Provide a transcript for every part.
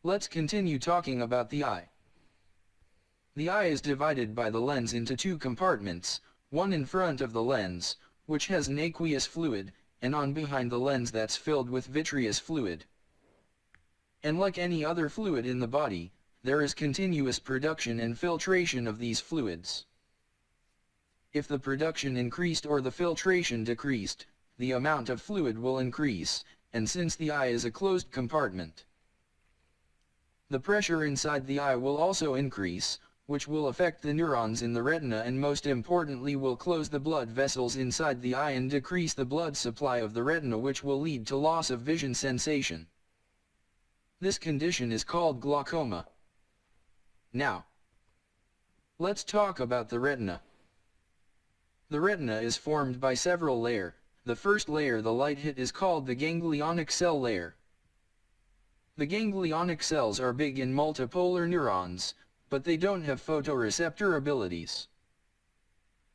Let's continue talking about the eye. The eye is divided by the lens into two compartments, one in front of the lens, which has an aqueous fluid, and on behind the lens that's filled with vitreous fluid. And like any other fluid in the body, there is continuous production and filtration of these fluids. If the production increased or the filtration decreased, the amount of fluid will increase, and since the eye is a closed compartment, the pressure inside the eye will also increase, which will affect the neurons in the retina and most importantly will close the blood vessels inside the eye and decrease the blood supply of the retina, which will lead to loss of vision sensation. This condition is called glaucoma. Now, let's talk about the retina. The retina is formed by several layers. The first layer the light hit is called the ganglionic cell layer. The ganglionic cells are big in multipolar neurons, but they don't have photoreceptor abilities.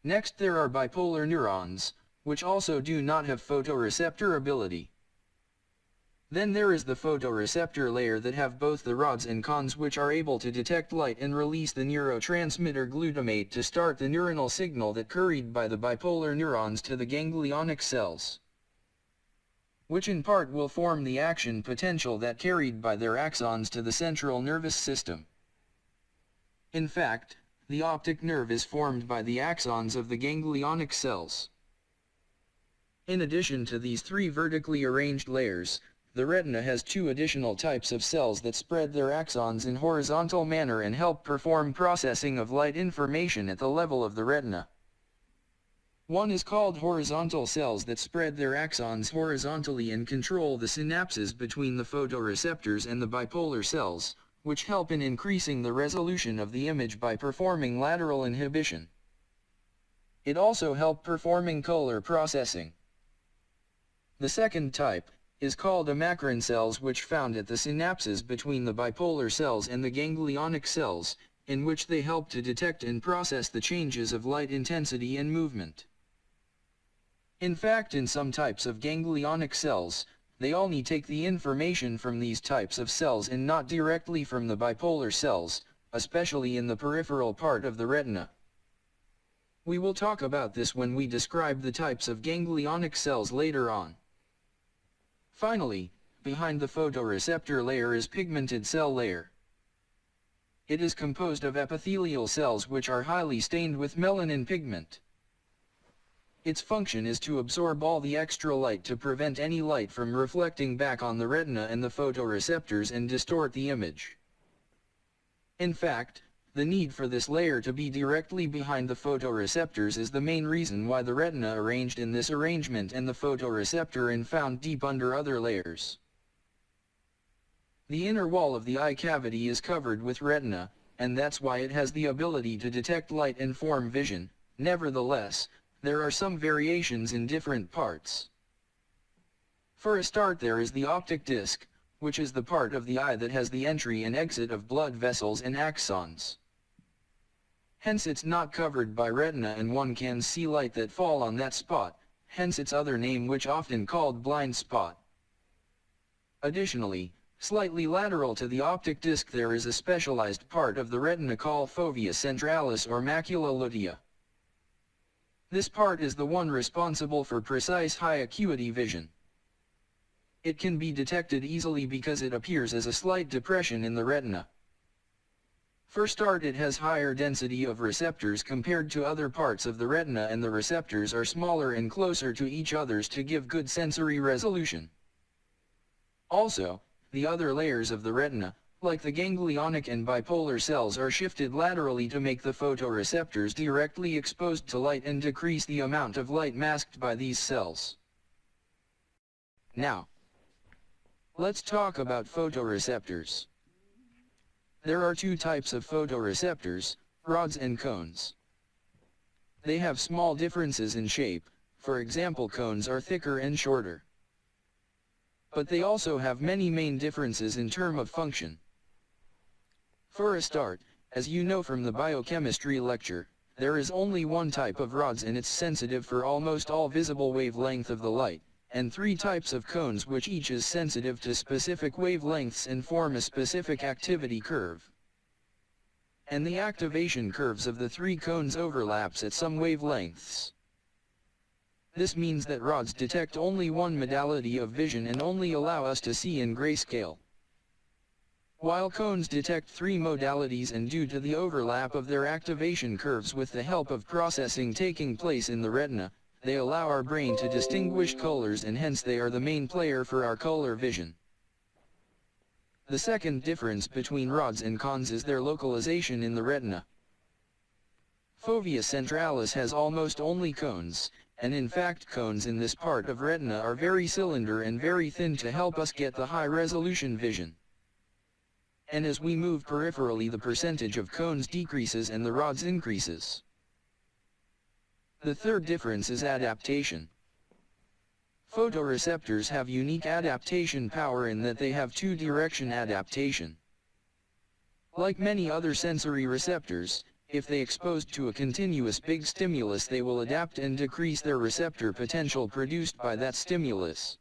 Next there are bipolar neurons, which also do not have photoreceptor ability. Then there is the photoreceptor layer that have both the rods and cones, which are able to detect light and release the neurotransmitter glutamate to start the neuronal signal that carried by the bipolar neurons to the ganglionic cells, which in part will form the action potential that carried by their axons to the central nervous system. In fact, the optic nerve is formed by the axons of the ganglionic cells. In addition to these three vertically arranged layers, the retina has two additional types of cells that spread their axons in horizontal manner and help perform processing of light information at the level of the retina. One is called horizontal cells that spread their axons horizontally and control the synapses between the photoreceptors and the bipolar cells, which help in increasing the resolution of the image by performing lateral inhibition. It also helps performing color processing. The second type is called amacrine cells, which found at the synapses between the bipolar cells and the ganglionic cells, in which they help to detect and process the changes of light intensity and movement. In fact, in some types of ganglionic cells, they only take the information from these types of cells and not directly from the bipolar cells, especially in the peripheral part of the retina. We will talk about this when we describe the types of ganglionic cells later on. Finally, behind the photoreceptor layer is pigmented cell layer. It is composed of epithelial cells which are highly stained with melanin pigment. Its function is to absorb all the extra light to prevent any light from reflecting back on the retina and the photoreceptors and distort the image. In fact, the need for this layer to be directly behind the photoreceptors is the main reason why the retina arranged in this arrangement and the photoreceptor and found deep under other layers. The inner wall of the eye cavity is covered with retina, and that's why it has the ability to detect light and form vision. Nevertheless, there are some variations in different parts. For a start, there is the optic disc, which is the part of the eye that has the entry and exit of blood vessels and axons. Hence it's not covered by retina and one can see light that fall on that spot, hence its other name, which often called blind spot. Additionally, slightly lateral to the optic disc there is a specialized part of the retina called fovea centralis or macula lutea. This part is the one responsible for precise high acuity vision. It can be detected easily because it appears as a slight depression in the retina. For start, it has higher density of receptors compared to other parts of the retina, and the receptors are smaller and closer to each other to give good sensory resolution. Also, the other layers of the retina, like the ganglionic and bipolar cells, are shifted laterally to make the photoreceptors directly exposed to light and decrease the amount of light masked by these cells. Now, let's talk about photoreceptors. There are two types of photoreceptors, rods and cones. They have small differences in shape, for example cones are thicker and shorter. But they also have many main differences in terms of function. For a start, as you know from the biochemistry lecture, there is only one type of rods and it's sensitive for almost all visible wavelength of the light, and 3 types of cones which each is sensitive to specific wavelengths and form a specific activity curve. And the activation curves of the 3 cones overlaps at some wavelengths. This means that rods detect only one modality of vision and only allow us to see in grayscale, while cones detect 3 modalities, and due to the overlap of their activation curves with the help of processing taking place in the retina, they allow our brain to distinguish colors, and hence they are the main player for our color vision. The second difference between rods and cones is their localization in the retina. Fovea centralis has almost only cones, and in fact cones in this part of retina are very cylinder and very thin to help us get the high-resolution vision. And as we move peripherally, the percentage of cones decreases and the rods increases. The third difference is adaptation. Photoreceptors have unique adaptation power in that they have 2-direction adaptation. Like many other sensory receptors, if they exposed to a continuous big stimulus, they will adapt and decrease their receptor potential produced by that stimulus.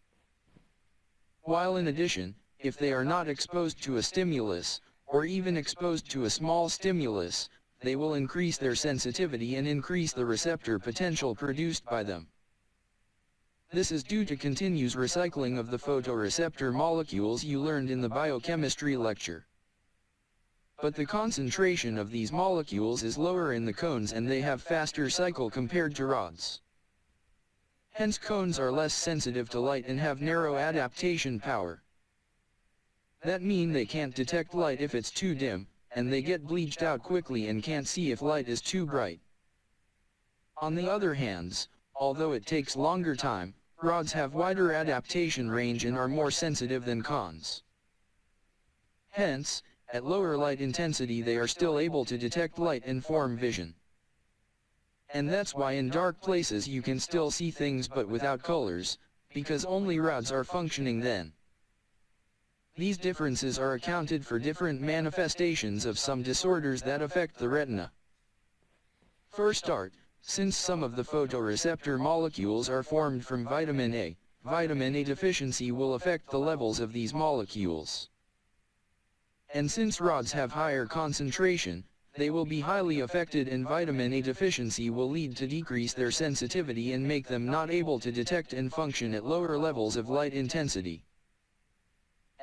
While in addition, if they are not exposed to a stimulus, or even exposed to a small stimulus, they will increase their sensitivity and increase the receptor potential produced by them. This is due to continuous recycling of the photoreceptor molecules you learned in the biochemistry lecture. But the concentration of these molecules is lower in the cones and they have faster cycle compared to rods. Hence cones are less sensitive to light and have narrow adaptation power. That means they can't detect light if it's too dim, and they get bleached out quickly and can't see if light is too bright. On the other hand, although it takes longer time, rods have wider adaptation range and are more sensitive than cones. Hence, at lower light intensity they are still able to detect light and form vision. And that's why in dark places you can still see things but without colors, because only rods are functioning then. These differences are accounted for different manifestations of some disorders that affect the retina. First start, since some of the photoreceptor molecules are formed from vitamin A deficiency will affect the levels of these molecules. And since rods have higher concentration, they will be highly affected, and vitamin A deficiency will lead to decrease their sensitivity and make them not able to detect and function at lower levels of light intensity.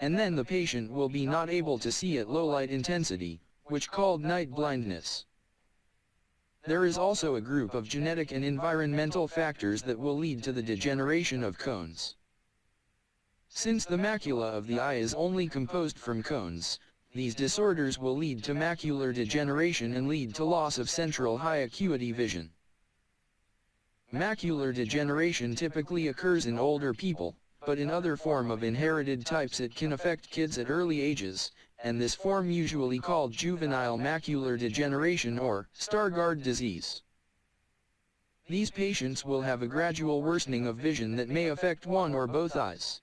And then the patient will be not able to see at low light intensity, which called night blindness. There is also a group of genetic and environmental factors that will lead to the degeneration of cones. Since the macula of the eye is only composed from cones, these disorders will lead to macular degeneration and lead to loss of central high acuity vision. Macular degeneration typically occurs in older people, but in other form of inherited types it can affect kids at early ages, and this form usually called juvenile macular degeneration or Stargardt disease. These patients will have a gradual worsening of vision that may affect one or both eyes.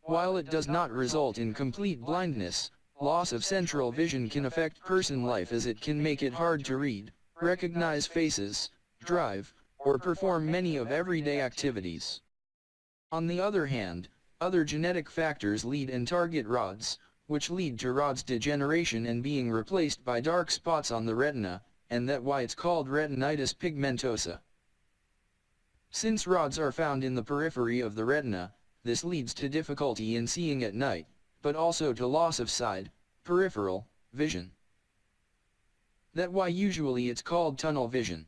While it does not result in complete blindness, loss of central vision can affect person life, as it can make it hard to read, recognize faces, drive, or perform many of everyday activities. On the other hand, other genetic factors lead and target rods, which lead to rods degeneration and being replaced by dark spots on the retina, and that's why it's called retinitis pigmentosa. Since rods are found in the periphery of the retina, this leads to difficulty in seeing at night, but also to loss of side, peripheral, vision. That's why usually it's called tunnel vision.